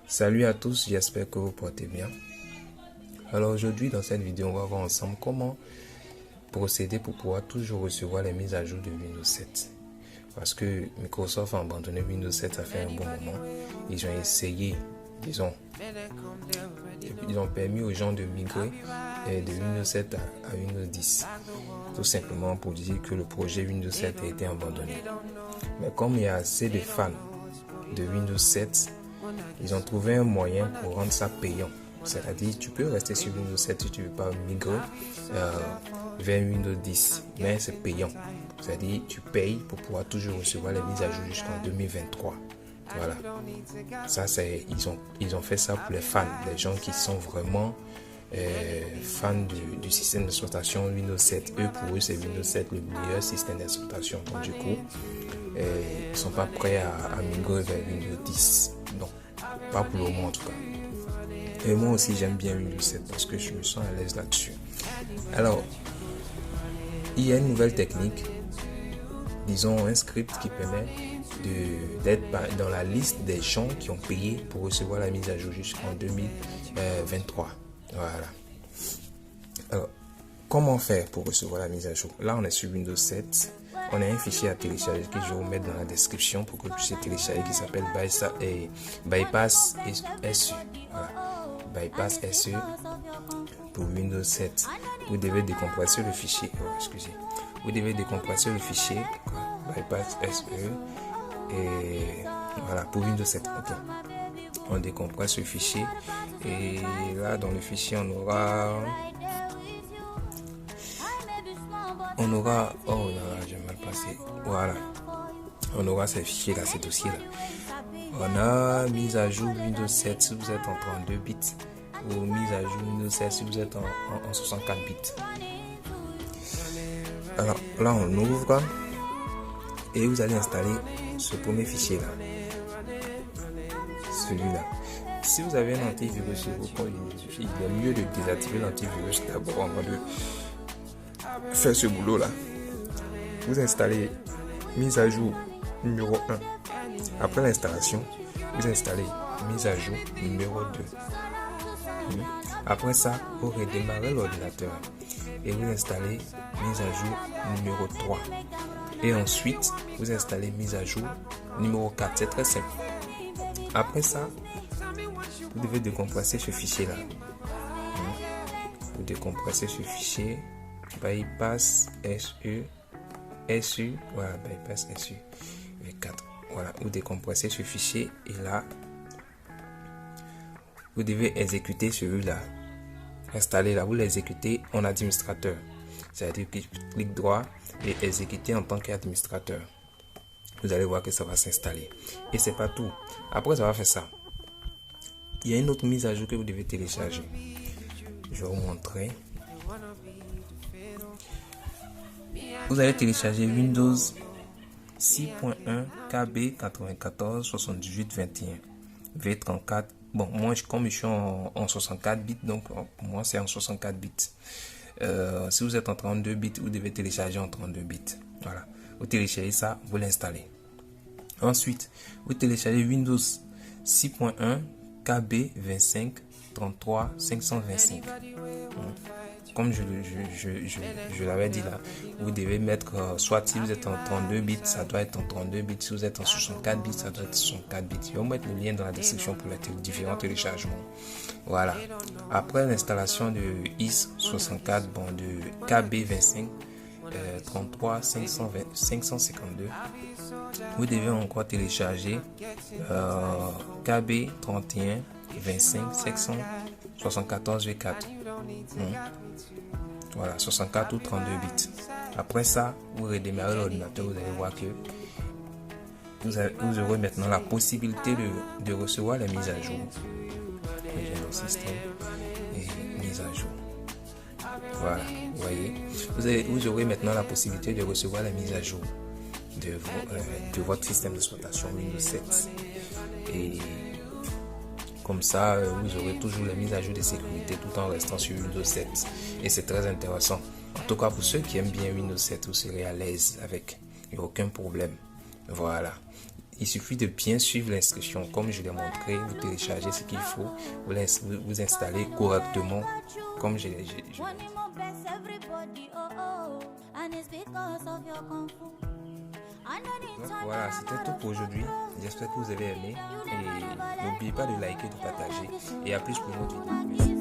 Salut à tous, j'espère que vous portez bien. Alors aujourd'hui dans cette vidéo, on va voir ensemble comment procéder pour pouvoir toujours recevoir les mises à jour de Windows 7. Parce que Microsoft a abandonné Windows 7, ça fait un bon moment. Ils ont essayé, ils ont permis aux gens de migrer de Windows 7 à Windows 10. Tout simplement pour dire que le projet Windows 7 a été abandonné. Mais comme il y a assez de fans de Windows 7, ils ont trouvé un moyen pour rendre ça payant. C'est-à-dire, tu peux rester sur Windows 7 si tu ne veux pas migrer vers Windows 10, mais c'est payant. C'est-à-dire, tu payes pour pouvoir toujours recevoir les mises à jour jusqu'en 2023. Voilà. Ça, ils ont fait ça pour les fans, les gens qui sont vraiment fans du système d'exploitation Windows 7. Pour eux, c'est Windows 7 le meilleur système d'exploitation. Donc, du coup, ils ne sont pas prêts à migrer vers Windows 10. Non, pas pour le moment en tout cas. Et moi aussi, j'aime bien Windows 7 parce que je me sens à l'aise là-dessus. Alors, il y a une nouvelle technique, disons un script qui permet d'être dans la liste des gens qui ont payé pour recevoir la mise à jour jusqu'en 2023. Voilà. Alors, comment faire pour recevoir la mise à jour? Là, on est sur Windows 7. On a un fichier à télécharger que je vais vous mettre dans la description pour que vous puissiez télécharger qui s'appelle Bypass SE. Voilà. Bypass SE pour Windows 7. Vous devez décompresser le fichier. Vous devez décompresser le fichier Bypass SE et voilà pour Windows 7. Ok. On décompresse le fichier et là dans le fichier on aura oh là j'ai mal passé. Voilà. On aura ces fichiers là, ces dossiers là. On a mise à jour Windows 7 si vous êtes en 32 bits ou mise à jour Windows 7 si vous êtes en 64 bits. Alors là on ouvre et vous allez installer ce premier fichier là. Celui-là. Si vous avez un antivirus sur vos comptes, il est mieux de désactiver l'antivirus d'abord avant de faire ce boulot là. Vous installez mise à jour numéro 1. Après l'installation, vous installez mise à jour numéro 2. Après ça, vous redémarrez l'ordinateur et vous installez mise à jour numéro 3. Et ensuite, vous installez mise à jour numéro 4. C'est très simple. Après ça, vous devez décompresser ce fichier là. Vous décompressez ce fichier Bypass SU, voilà, Bypass SU V4. Voilà, vous décompressez ce fichier et là, vous devez exécuter celui-là. Installer là, vous l'exécutez en administrateur. C'est-à-dire que clic droit et exécuter en tant qu'administrateur. Vous allez voir que ça va s'installer. Et c'est pas tout. Après, ça va faire ça. Il y a une autre mise à jour que vous devez télécharger. Je vais vous montrer. Vous allez télécharger Windows 6.1 KB 94 78 21 V34. Bon, moi, comme je suis en 64 bits, donc pour moi, c'est en 64 bits. Si vous êtes en 32 bits, vous devez télécharger en 32 bits. Voilà. Vous téléchargez ça, vous l'installez. Ensuite, vous téléchargez Windows 6.1 KB 25 33 525. Comme je l'avais dit là, vous devez mettre, soit si vous êtes en 32 bits, ça doit être en 32 bits. Si vous êtes en 64 bits, ça doit être 64 bits. Je vais vous mettre le lien dans la description pour les différents téléchargements. Voilà. Après l'installation de IS64, bon, de KB25 33 552, vous devez encore télécharger KB 31 25 774 V4. Voilà, 64 ou 32 bits. Après ça, vous redémarrez l'ordinateur, vous allez voir que vous aurez maintenant la possibilité de recevoir les mises à jour. Le système et mise à jour. Voilà, vous voyez. Vous aurez maintenant la possibilité de recevoir la mise à jour de votre système d'exploitation Windows 7. Et comme ça, vous aurez toujours les mises à jour de sécurité tout en restant sur Windows 7. Et c'est très intéressant. En tout cas, pour ceux qui aiment bien Windows 7, vous serez à l'aise avec. Il n'y a aucun problème. Voilà. Il suffit de bien suivre l'instruction comme je l'ai montré. Vous téléchargez ce qu'il faut, vous installez correctement comme je l'ai dit. Donc voilà, c'était tout pour aujourd'hui. J'espère que vous avez aimé et n'oubliez pas de liker, de partager et à plus pour une autre vidéo.